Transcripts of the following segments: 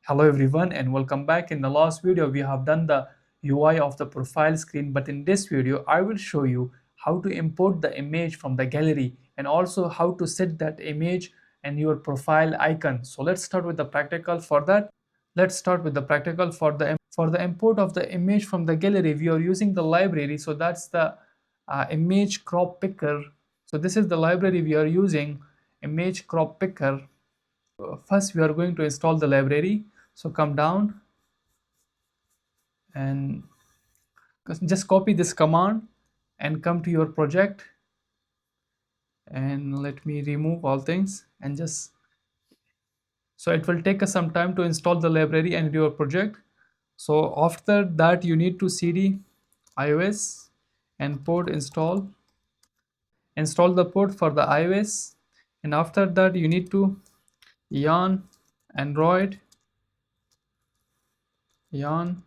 Hello everyone and welcome back. In the last video we have done the UI of the profile screen, but in this video I will show you how to import the image from the gallery and also how to set that image and your profile icon. So let's start with the practical. For that, let's start with the practical. For the import of the image from the gallery, we are using the library. So that's the image crop picker. So this is the library we are using, image crop picker. First we are going to install the library. So come down and just copy this command and come to your project, and let me remove all things and just, so it will take us some time to install the library and your project. So after that you need to cd iOS and port install the port for the iOS, and after that you need to yarn android yarn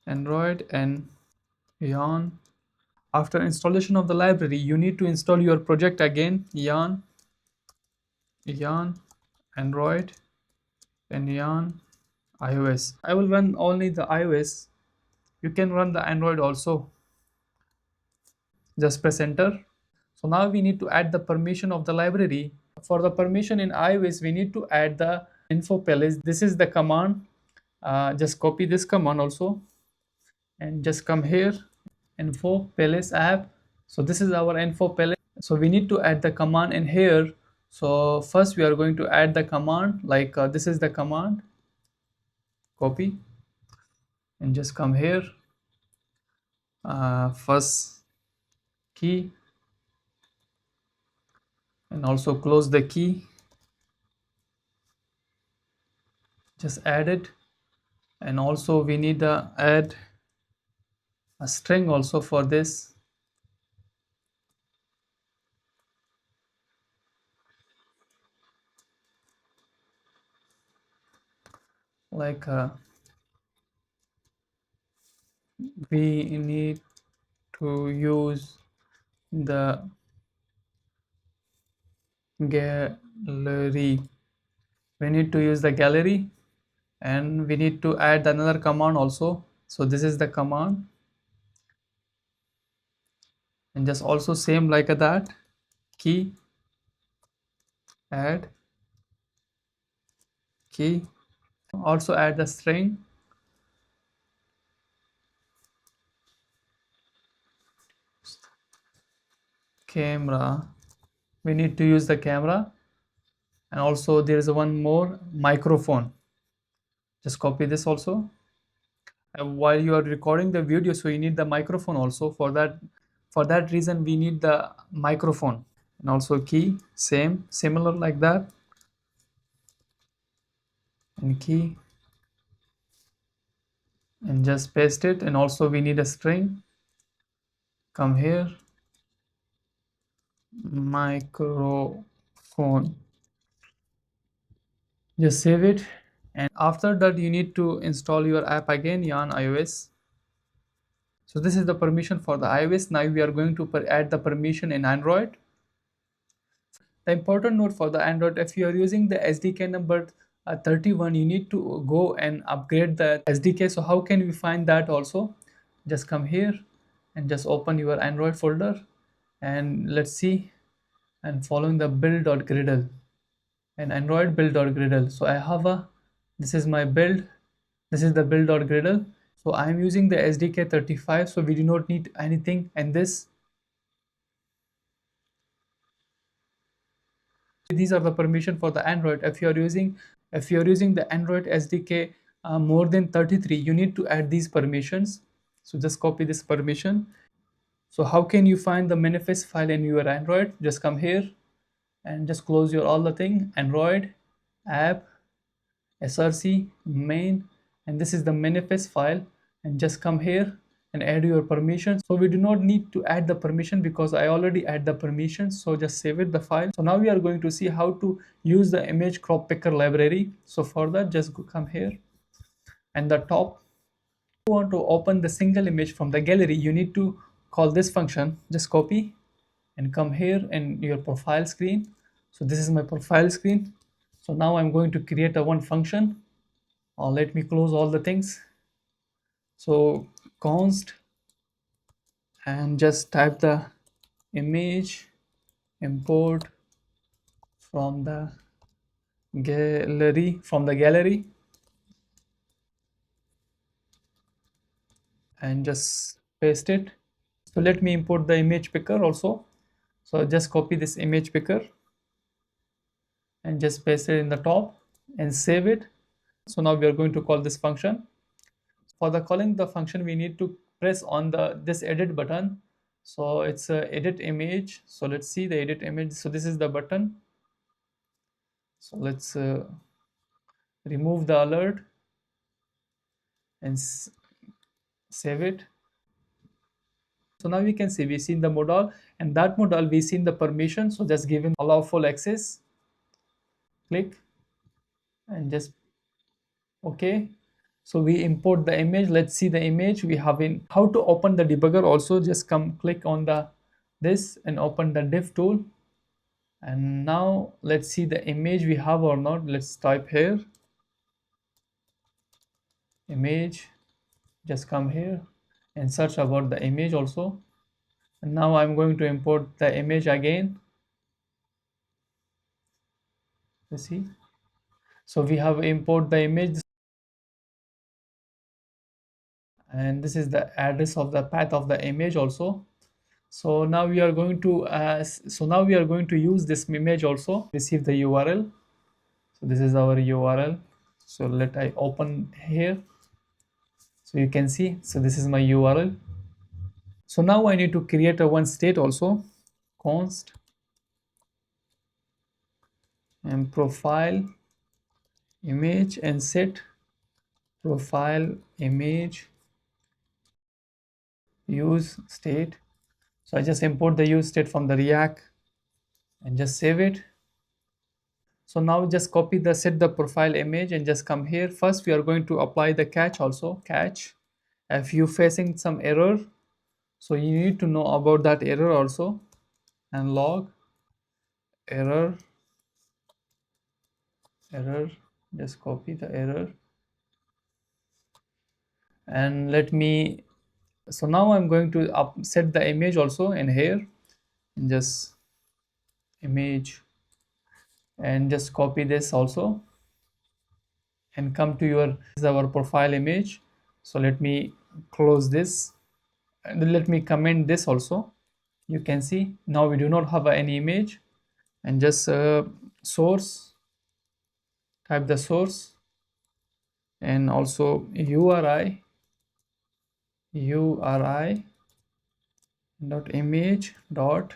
android and yarn. After installation of the library, you need to install your project again, yarn android and yarn iOS. I will run only the iOS. You can run the android also. Just press enter. So now we need to add the permission of the library. For the permission in iOS, we need to add the info palace. This is the command. Just copy this command also and just come here, info palace app. So this is our info palace. So we need to add the command in here. So first we are going to add the command, like this is the command, copy and just come here, first key and also close the key, just add it. And also we need to add a string also for this, like we need to use the gallery. We need to use the gallery, and we need to add another command also. So this is the command, and just also same like that, key, add key, also add the string, camera. We need to use the camera, and also there is one more, microphone. Just copy this also. And while you are recording the video, so you need the microphone also. For that reason we need the microphone, and also key, same similar like that, and key, and just paste it. And also we need a string, come here, microphone, just save it. And after that you need to install your app again, yarn iOS. So this is the permission for the iOS. Now we are going to add the permission in Android. The important note for the Android, if you are using the SDK number 31, you need to go and upgrade the SDK. So how can we find that also? Just come here and just open your Android folder, and let's see, and following the build.gradle and Android build.gradle. So I have this is my build, this is the build.gradle. So I am using the SDK 35, so we do not need anything in this. These are the permission for the Android. If you are using the Android SDK more than 33, you need to add these permissions. So just copy this permission. So how can you find the manifest file in your Android? Just come here and just close your all the thing, Android app src main, and this is the manifest file, and just come here and add your permissions. So we do not need to add the permission because I already add the permissions. So just save it, the file. So now we are going to see how to use the image crop picker library. So for that, just come here, and the top, if you want to open the single image from the gallery, you need to call this function. Just copy and come here in your profile screen. So this is my profile screen. So now I'm going to create a one function Let me close all the things. So const and just type the image import from the gallery and just paste it. So let me import the image picker also. So just copy this image picker and just paste it in the top and save it. So now we are going to call this function. For the calling the function, we need to press on this edit button. So it's a edit image. So let's see the edit image. So this is the button. So let's remove the alert and save it. So now we can see we've seen the modal, and that modal we've seen the permission. So just give him allow full access, click and just okay. So we import the image. Let's see the image we have in. How to open the debugger also, just come click on this and open the div tool. And now let's see the image we have or not. Let's type here image, just come here and search about the image also. And now I'm going to import the image again. You see, so we have import the image, and this is the address of the path of the image also. So now we are going to use this image also, receive the URL. So this is our URL. So let I open here, so you can see. So this is my URL. So now I need to create a one state also, const and profile image and set profile image use state. So I just import the use state from the React and just save it. So now just copy the set the profile image and just come here. First we are going to apply the catch also, catch. If you facing some error, so you need to know about that error also, and log error, just copy the error and let me. So now I'm going to set the image also in here and just image and just copy this also and come to your, this is our profile image. So let me close this and let me comment this also. You can see now we do not have any image, and just source, type the source and also URI dot image dot.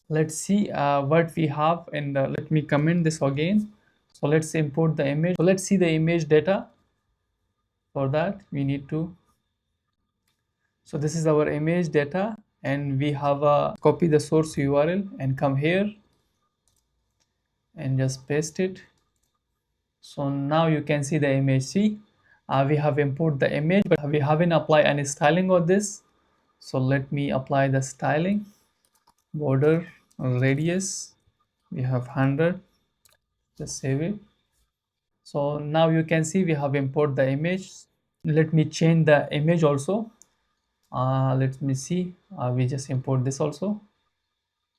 Let's see what we have, and let me comment this again. So let's import the image. So let's see the image data. For that we need to, so this is our image data, and we have a copy the source URL and come here and just paste it. So now you can see the image. See, we have imported the image, but we haven't applied any styling on this. So let me apply the styling. Border radius, we have 100. Just save it. So now you can see we have imported the image. Let me change the image also. Let me see. We just import this also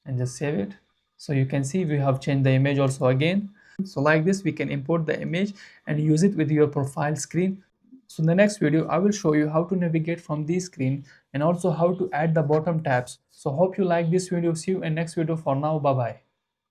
and just save it. So you can see we have changed the image also again. So like this we can import the image and use it with your profile screen. So in the next video I will show you how to navigate from this screen and also how to add the bottom tabs. So hope you like this video. See you in next video. For now, bye bye.